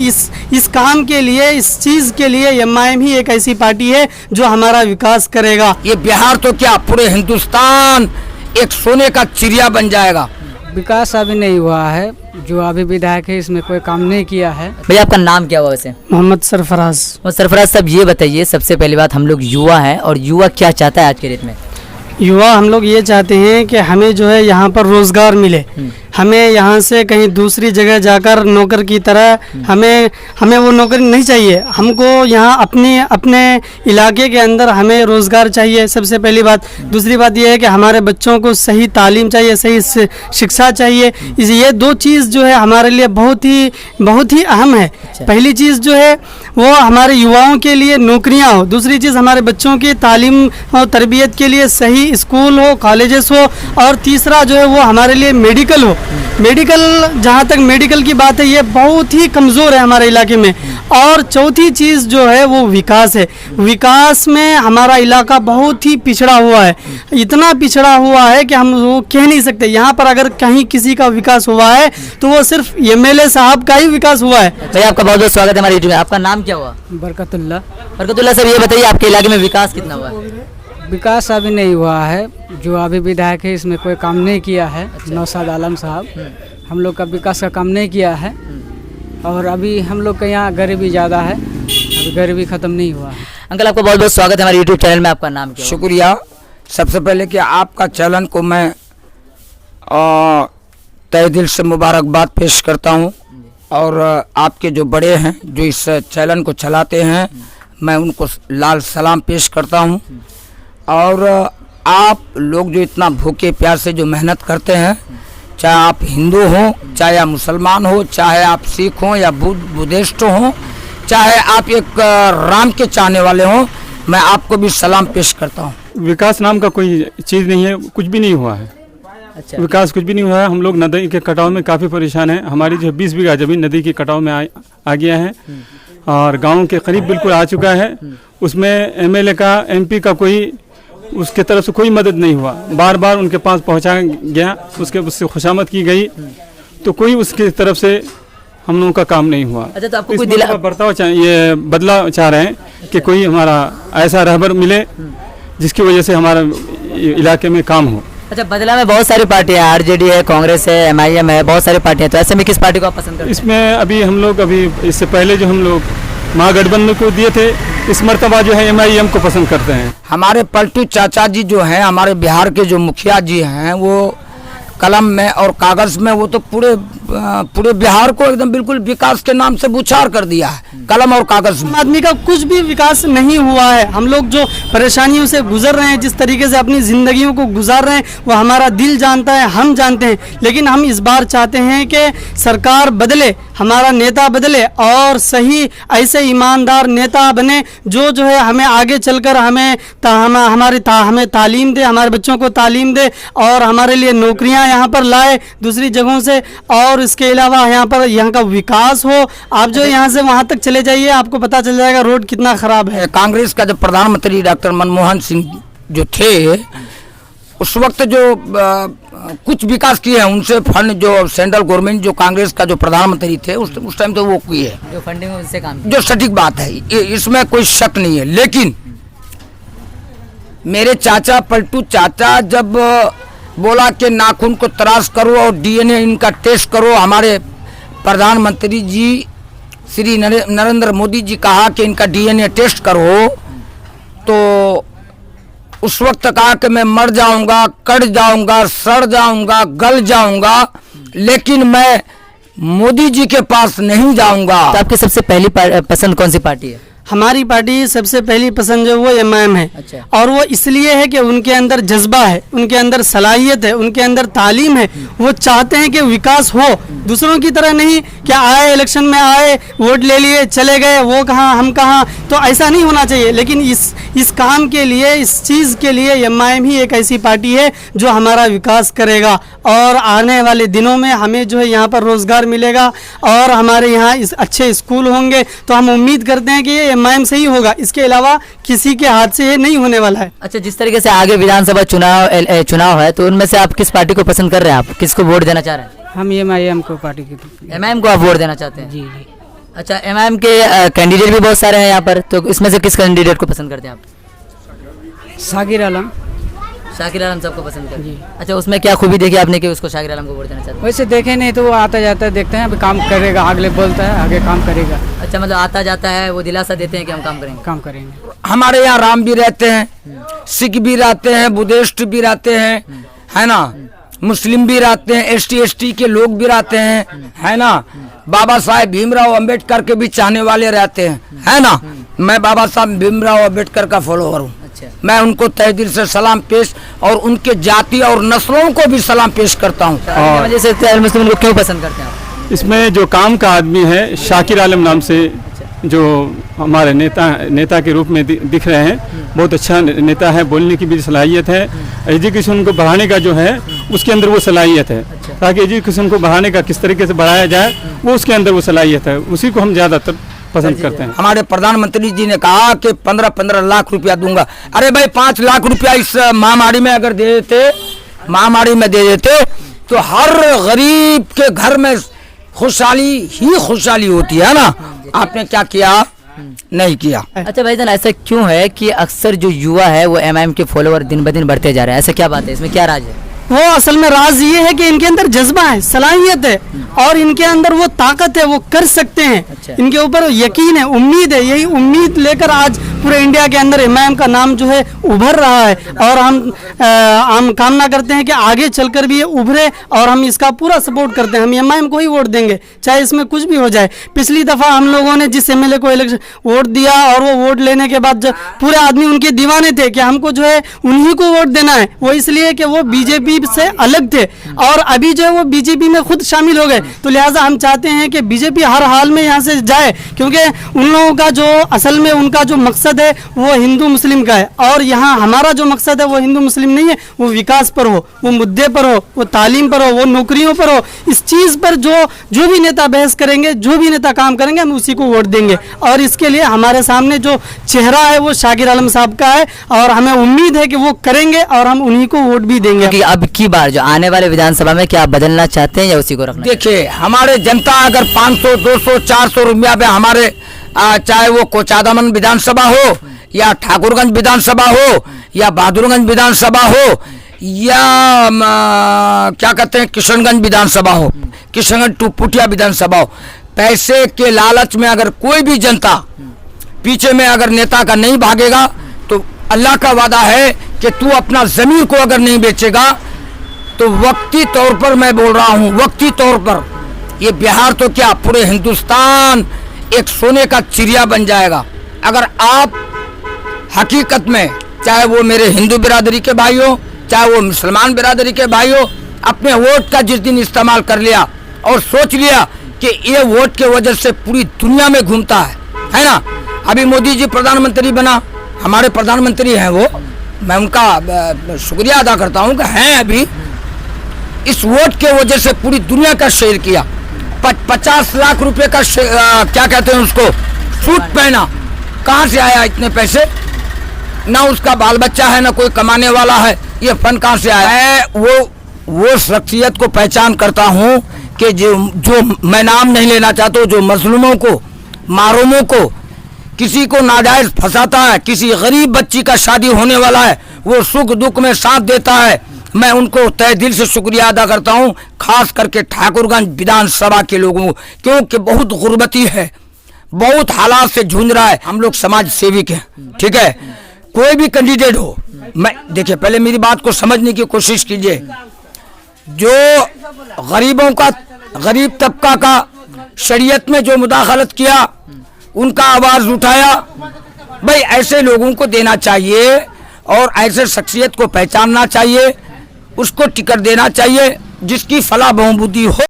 इस काम के लिए, इस चीज़ के लिए एमआईएम ही एक ऐसी पार्टी है जो हमारा विकास करेगा। ये बिहार तो क्या पूरे हिंदुस्तान एक सोने का चिड़िया बन जाएगा। विकास अभी नहीं हुआ है, जो अभी विधायक है इसमें कोई काम नहीं किया है। भैया आपका नाम क्या हुआ वैसे? मोहम्मद सरफराज। और सरफराज साहब ये बताइए, सबसे पहली बात, हम लोग युवा हैं और युवा क्या चाहता है आज के डेट में? युवा हम लोग ये चाहते हैं कि हमें जो है यहाँ पर रोज़गार मिले, हमें यहाँ से कहीं दूसरी जगह जाकर नौकर की तरह हमें वो नौकरी नहीं चाहिए। हमको यहाँ अपने इलाके के अंदर हमें रोज़गार चाहिए, सबसे पहली बात। दूसरी बात ये है कि हमारे बच्चों को सही तालीम चाहिए, सही शिक्षा चाहिए। ये दो चीज़ जो है हमारे लिए बहुत ही अहम है। पहली चीज़ जो है वो हमारे युवाओं के लिए नौकरियाँ हो, दूसरी चीज़ हमारे बच्चों की तालीम और तरबियत के लिए सही स्कूल हो, कॉलेजेस हो, और तीसरा जो है वो हमारे लिए मेडिकल हो। मेडिकल, जहाँ तक मेडिकल की बात है, ये बहुत ही कमज़ोर है हमारे इलाके में। और चौथी चीज़ जो है वो विकास है। विकास में हमारा इलाका बहुत ही पिछड़ा हुआ है, इतना पिछड़ा हुआ है कि हम वो कह नहीं सकते। यहाँ पर अगर कहीं किसी का विकास हुआ है तो वो सिर्फ एमएलए साहब का ही विकास हुआ है। भैया आपका बहुत बहुत स्वागत है हमारे यूट्यूब में। आपका नाम क्या हुआ? बरकतुल्ला। बरकतुल्ला साहब ये बताइए, आपके इलाके में विकास कितना हुआ है? विकास अभी नहीं हुआ है, जो अभी विधायक है इसमें कोई काम नहीं किया है। नौशाद आलम साहब हम लोग का विकास का काम नहीं किया है, और अभी हम लोग के यहाँ गरीबी ज़्यादा है, अभी गरीबी ख़त्म नहीं हुआ है। अंकल आपका बहुत बहुत स्वागत है हमारे यूट्यूब चैनल में। आपका नाम क्या हुआ? शुक्रिया। सबसे पहले कि आपका चैनल को मैं तहे दिल से मुबारकबाद पेश करता हूँ, और आपके जो बड़े हैं जो इस चैनल को चलाते हैं, मैं उनको लाल सलाम पेश करता हूँ। और आप लोग जो इतना भूखे प्यासे जो मेहनत करते हैं, चाहे आप हिंदू हो, चाहे आप मुसलमान हो, चाहे आप सिख हो या बुद्धिस्ट हो, चाहे आप एक राम के चाहने वाले हो, मैं आपको भी सलाम पेश करता हूँ। विकास नाम का कोई चीज़ नहीं है, कुछ भी नहीं हुआ है। अच्छा, विकास कुछ भी नहीं हुआ है। हम लोग नदी के कटाव में काफ़ी परेशान हैं। हमारी जो 20 बीघा जमीन नदी के कटाव में आ गया है, और गाँव के करीब बिल्कुल आ चुका है। उसमें एमएलए का, एमपी का कोई उसके तरफ से कोई मदद नहीं हुआ। बार बार उनके पास पहुंचा गया, उससे खुशामद की गई, तो कोई उसकी तरफ से हम लोगों का काम नहीं हुआ। अच्छा, तो आपको कोई बर्ताव ये बदला चाह रहे हैं कि कोई हमारा ऐसा रहबर मिले जिसकी वजह से हमारा इलाके में काम हो। अच्छा, बदला में बहुत सारी पार्टियां, आरजेडी है, कांग्रेस है, एमआईएम है, बहुत सारी पार्टियां, तो ऐसे में किस पार्टी को आप पसंद करते हैं? इसमें अभी हम लोग इससे पहले जो हम लोग महागठबंधन को दिए थे, इस मर्तबा जो है एमआईएम को पसंद करते हैं। हमारे पलटू चाचा जी जो हैं, हमारे बिहार के जो मुखिया जी हैं, वो कलम में और कागज में वो तो पूरे बिहार को एकदम बिल्कुल विकास के नाम से बुछार कर दिया है, कलम और कागज में। आदमी का कुछ भी विकास नहीं हुआ है। हम लोग जो परेशानियों से गुजर रहे हैं, जिस तरीके से अपनी जिंदगियों को गुजार रहे हैं, वो हमारा दिल जानता है, हम जानते हैं। लेकिन हम इस बार चाहते हैं कि सरकार बदले, हमारा नेता बदले, और सही ऐसे ईमानदार नेता बने जो है हमें आगे चलकर हमें तालीम दे, हमारे बच्चों को तालीम दे, और हमारे लिए नौकरियां यहाँ पर लाए दूसरी जगहों से। और इसके अलावा यहाँ का विकास हो। आप जो यहाँ से वहाँ तक चले जाइए, आपको पता चल जाएगा रोड कितना खराब है। कांग्रेस का जब प्रधानमंत्री डॉक्टर मनमोहन सिंह जो थे, उस वक्त जो कुछ विकास किए हैं, उनसे फंड जो सेंट्रल गवर्नमेंट जो कांग्रेस का जो प्रधानमंत्री थे उस टाइम तो वो किए है, जो फंडिंग है उससे काम, जो सटीक बात है, इसमें कोई शक नहीं है। लेकिन मेरे चाचा, पलटू चाचा, जब बोला कि नाखून को तराश करो और डीएनए इनका टेस्ट करो, हमारे प्रधानमंत्री जी श्री नरेंद्र मोदी जी कहा कि इनका डीएनए टेस्ट करो, तो उस वक्त कहा कि मैं मर जाऊंगा, कट जाऊंगा, सड़ जाऊंगा, गल जाऊंगा, लेकिन मैं मोदी जी के पास नहीं जाऊंगा। तो आपकी सबसे पहली पसंद कौन सी पार्टी है? हमारी पार्टी सबसे पहली पसंद जो वो एमआईएम है। अच्छा। और वो इसलिए है कि उनके अंदर जज्बा है, उनके अंदर सलाहियत है, उनके अंदर तालीम है। वो चाहते हैं कि विकास हो, दूसरों की तरह नहीं कि आए इलेक्शन में आए, वोट ले लिए, चले गए, वो कहाँ हम कहाँ, तो ऐसा नहीं होना चाहिए। लेकिन इस काम के लिए, इस चीज़ के लिए एमआईएम ही एक ऐसी पार्टी है जो हमारा विकास करेगा, और आने वाले दिनों में हमें जो है यहाँ पर रोज़गार मिलेगा, और हमारे यहाँ अच्छे स्कूल होंगे। तो हम उम्मीद करते हैं कि ये एमआईएम से ही होगा, इसके अलावा किसी के हाथ से ये नहीं होने वाला है। अच्छा, जिस तरीके से आगे विधानसभा चुनाव है, तो उनमें से आप किस पार्टी को पसंद कर रहे हैं? आप किसको वोट देना चाह रहे हैं? हम एमआईएम को पार्टी की, एमआईएम को आप वोट देना चाहते हैं? जी जी। अच्छा, एमआईएम के कैंडिडेट भी बहुत सारे हैं यहाँ पर, तो इसमें से किस कैंडिडेट को पसंद करते हैं आप? शाकिर आलम। शाकिर आलम सबको पसंद करते हैं। अच्छा, उसमें क्या खूबी देखी आपने कि उसको शाकिर आलम को वोट देना चाहते हैं? वैसे देखे नहीं तो वो आता जाता है, देखते हैं अभी काम करेगा, अगले बोलता है आगे काम करेगा, अच्छा, मतलब आता जाता है, वो दिलासा देते हैं कि हम काम करेंगे। काम करेंगे। हमारे यहाँ राम भी रहते हैं, सिख भी रहते हैं, बुद्धिस्ट भी रहते हैं, है ना, मुस्लिम भी रहते हैं, एसटी के लोग भी रहते हैं, है ना, बाबा साहेब भीमराव अंबेडकर के भी चाहने वाले रहते हैं, है ना। मैं बाबा साहब भीमराव अंबेडकर का फॉलोअर हूँ। अच्छा, मैं उनको तहे दिल से सलाम पेश और उनके जाति और नस्लों को भी सलाम पेश करता हूँ। इनकी वजह से इतने मुस्लिम लोग क्यों पसंद करते हैं आप? इसमें जो काम का आदमी है शाकिर आलम नाम से, जो हमारे नेता के रूप में दिख रहे हैं, बहुत अच्छा नेता है, बोलने की भी सलाहियत है, एजुकेशन को बढ़ाने का जो है उसके अंदर वो सलाहियत है, ताकि एजुकेशन को बढ़ाने का किस तरीके से बढ़ाया जाए वो उसके अंदर वो सलाहियत है, उसी को हम ज़्यादातर पसंद करते हैं। हमारे प्रधानमंत्री जी ने कहा कि 15-15 लाख रुपया दूंगा। अरे भाई 5 लाख रुपया इस महामारी में अगर दे देते तो हर गरीब के घर में खुशहाली ही खुशहाली होती है ना। आपने क्या किया? नहीं किया। अच्छा भाईजान, ऐसा क्यों है कि अक्सर जो युवा है वो एमआईएम के फॉलोअर दिन ब दिन बढ़ते जा रहे हैं? ऐसा क्या बात है, इसमें क्या राज है? वो असल में राज ये है कि इनके अंदर जज्बा है, सलाहियत है और इनके अंदर वो ताकत है, वो कर सकते हैं। अच्छा। इनके ऊपर यकीन है, उम्मीद है। यही उम्मीद लेकर आज पूरे इंडिया के अंदर एमआईएम का नाम जो है उभर रहा है और हम कामना करते हैं कि आगे चलकर भी ये उभरे और हम इसका पूरा सपोर्ट करते हैं। हम एमआईएम को ही वोट देंगे, चाहे इसमें कुछ भी हो जाए। पिछली दफा हम लोगों ने जिस एमएलए को इलेक्शन वोट दिया और वो वोट लेने के बाद पूरे आदमी उनके दीवाने थे कि हमको जो है उन्हीं को वोट देना है, वो इसलिए कि वो बीजेपी से अलग थे और अभी जो है वो बीजेपी में खुद शामिल हो गए। तो लिहाजा हम चाहते हैं कि बीजेपी हर हाल में यहाँ से जाए, क्योंकि उन लोगों का जो असल में उनका जो मकसद है वो हिंदू मुस्लिम का है और यहाँ हमारा जो मकसद है वो हिंदू मुस्लिम नहीं है, वो विकास पर हो, वो मुद्दे पर हो, वो तालीम पर हो, वो नौकरियों पर हो। इस चीज़ पर जो भी नेता बहस करेंगे, जो भी नेता काम करेंगे, हम उसी को वोट देंगे और इसके लिए हमारे सामने जो चेहरा है वो शाकिर आलम साहब का है और हमें उम्मीद है कि वो करेंगे और हम उन्हीं को वोट भी देंगे। कि अब की बार जो आने वाले विधानसभा में क्या बदलना चाहते हैं या उसी को रखना? देखिए, हमारे जनता अगर 500, 200, 400 रुपया पे हमारे चाहे वो कोचादामन विधानसभा हो या ठाकुरगंज विधानसभा हो या बहादुरगंज विधानसभा हो या क्या कहते हैं किशनगंज विधानसभा हो, किशनगंज टूपुटिया विधानसभा हो, पैसे के लालच में अगर कोई भी जनता पीछे में अगर नेता का नहीं भागेगा तो अल्लाह का वादा है कि तू अपना जमीन को अगर नहीं बेचेगा तो वक्ती तौर पर मैं बोल रहा हूँ, वक्ती तौर पर ये बिहार तो क्या पूरे हिंदुस्तान एक सोने का चिड़िया बन जाएगा। अगर आप हकीकत में, चाहे वो मेरे हिंदू बिरादरी के भाई हो, चाहे वो मुसलमान बिरादरी के भाई हो, अपने वोट का जिस दिन इस्तेमाल कर लिया और सोच लिया कि ये वोट के वजह से पूरी दुनिया में घूमता है ना। अभी मोदी जी प्रधानमंत्री बना, हमारे प्रधानमंत्री हैं वो, मैं उनका शुक्रिया अदा करता हूँ कि हैं अभी। इस वोट के वजह से पूरी दुनिया का शेयर किया, 50 लाख रुपए का क्या कहते हैं उसको, सूट पहना। कहाँ से आया इतने पैसे? ना उसका बाल बच्चा है, ना कोई कमाने वाला है, ये फंड कहाँ से आया है? वो शख्सियत को पहचान करता हूँ कि जो मैं नाम नहीं लेना चाहता हूँ, जो मजलूमों को, मारूमों को, किसी को नाजायज फंसाता है, किसी गरीब बच्ची का शादी होने वाला है, वो सुख दुख में साथ देता है, मैं उनको तहे दिल से शुक्रिया अदा करता हूं। खास करके ठाकुरगंज विधानसभा के लोगों को, क्योंकि बहुत गुर्बती है, बहुत हालात से जूझ रहा है। हम लोग समाज सेविक हैं, ठीक है, कोई भी कैंडिडेट हो। मैं देखिए, पहले मेरी बात को समझने की कोशिश कीजिए। जो गरीबों का, गरीब तबका का शरीयत में जो मुदाखलत किया, उनका आवाज उठाया, भाई ऐसे लोगों को देना चाहिए और ऐसे शख्सियत को पहचानना चाहिए, उसको टिकट देना चाहिए जिसकी फलाह बहबूदी हो।